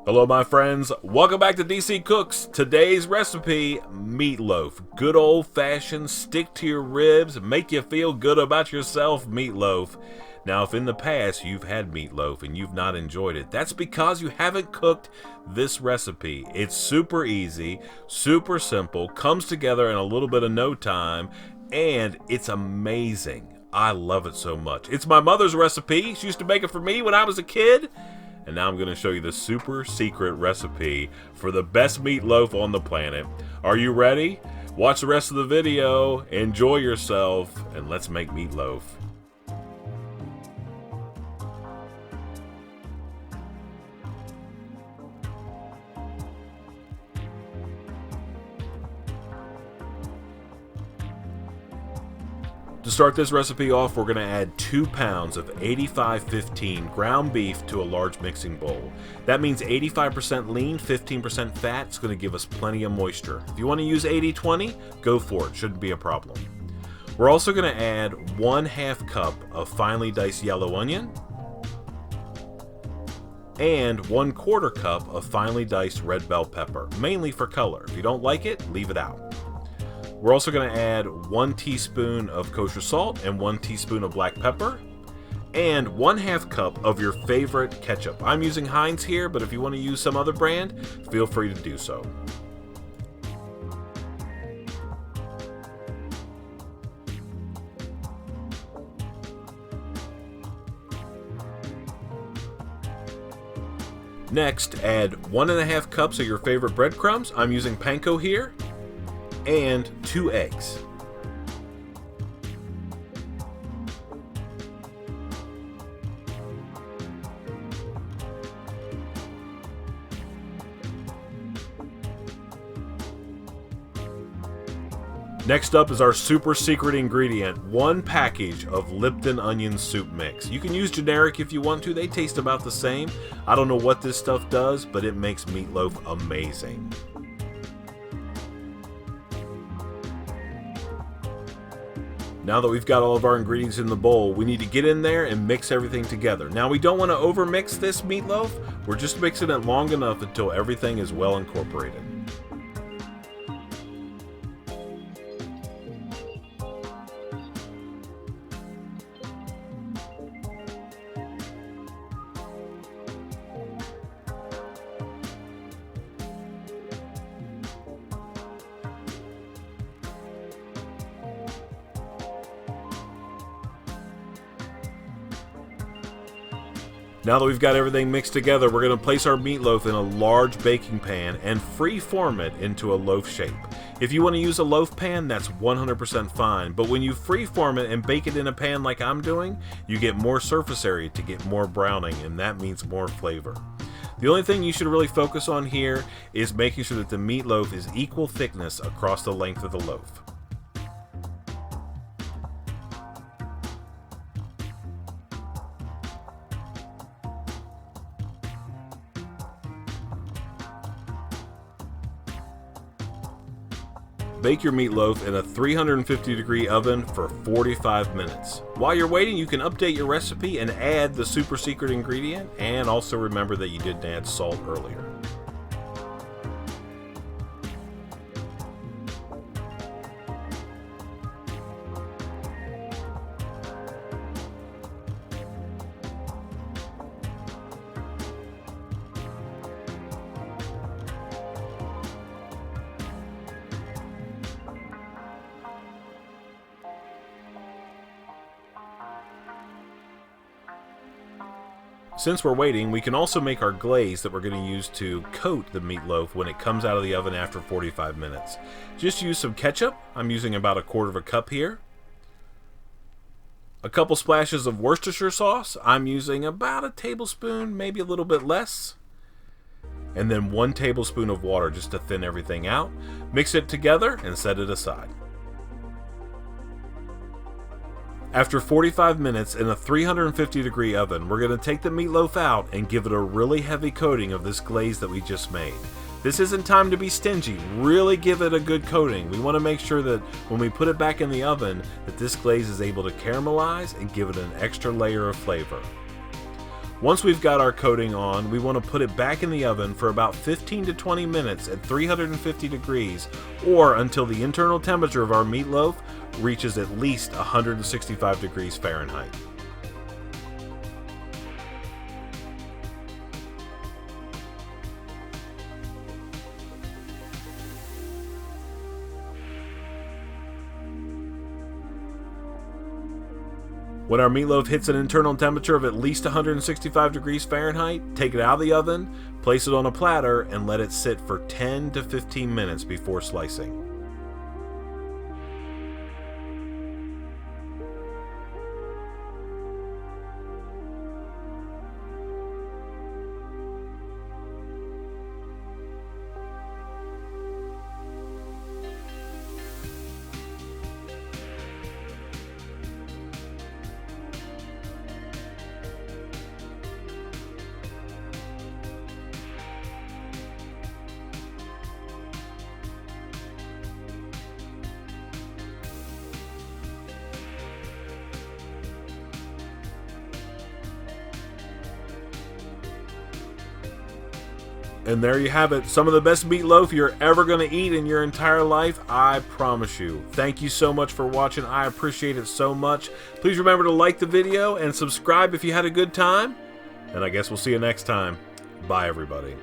Hello my friends, welcome back to DC Cooks. Today's recipe, meatloaf. Good old-fashioned, stick to your ribs, make you feel good about yourself meatloaf. Now if in the past you've had meatloaf and you've not enjoyed it, that's because you haven't cooked this recipe. It's super easy, super simple, comes together in a little bit of no time, and it's amazing. I love it so much. It's my mother's recipe. She used to make it for me when I was a kid. And now I'm going to show you the super secret recipe for the best meatloaf on the planet. Are you ready? Watch the rest of the video, enjoy yourself, and let's make meatloaf. To start this recipe off, we're going to add 2 pounds of 85-15 ground beef to a large mixing bowl. That means 85% lean, 15% fat. It's going to give us plenty of moisture. If you want to use 80-20, go for it. Shouldn't be a problem. We're also going to add 1/2 cup of finely diced yellow onion and 1/4 cup of finely diced red bell pepper, mainly for color. If you don't like it, leave it out. We're also going to add 1 teaspoon of kosher salt and 1 teaspoon of black pepper and 1/2 cup of your favorite ketchup. I'm using Heinz here, but if you want to use some other brand, feel free to do so. Next, add 1½ cups of your favorite breadcrumbs. I'm using panko here. And 2 eggs. Next up is our super secret ingredient, 1 package of Lipton Onion Soup mix. You can use generic if you want to, they taste about the same. I don't know what this stuff does, but it makes meatloaf amazing. Now that we've got all of our ingredients in the bowl, we need to get in there and mix everything together. Now we don't want to overmix this meatloaf, we're just mixing it long enough until everything is well incorporated. Now that we've got everything mixed together, we're going to place our meatloaf in a large baking pan and free-form it into a loaf shape. If you want to use a loaf pan, that's 100% fine, but when you free-form it and bake it in a pan like I'm doing, you get more surface area to get more browning, and that means more flavor. The only thing you should really focus on here is making sure that the meatloaf is equal thickness across the length of the loaf. Bake your meatloaf in a 350-degree oven for 45 minutes. While you're waiting, you can update your recipe and add the super secret ingredient, and also remember that you didn't add salt earlier. Since we're waiting, we can also make our glaze that we're going to use to coat the meatloaf when it comes out of the oven after 45 minutes. Just use some ketchup. I'm using about 1/4 cup here. A couple splashes of Worcestershire sauce. I'm using about 1 tablespoon, maybe a little bit less. And then 1 tablespoon of water just to thin everything out. Mix it together and set it aside. After 45 minutes in a 350-degree oven, we're going to take the meatloaf out and give it a really heavy coating of this glaze that we just made. This isn't time to be stingy. Really give it a good coating. We want to make sure that when we put it back in the oven, that this glaze is able to caramelize and give it an extra layer of flavor. Once we've got our coating on, we want to put it back in the oven for about 15 to 20 minutes at 350 degrees, or until the internal temperature of our meatloaf reaches at least 165 degrees Fahrenheit. When our meatloaf hits an internal temperature of at least 165 degrees Fahrenheit, take it out of the oven, place it on a platter, and let it sit for 10 to 15 minutes before slicing. And there you have it, some of the best meatloaf you're ever going to eat in your entire life, I promise you. Thank you so much for watching, I appreciate it so much. Please remember to like the video and subscribe if you had a good time. And I guess we'll see you next time. Bye, everybody.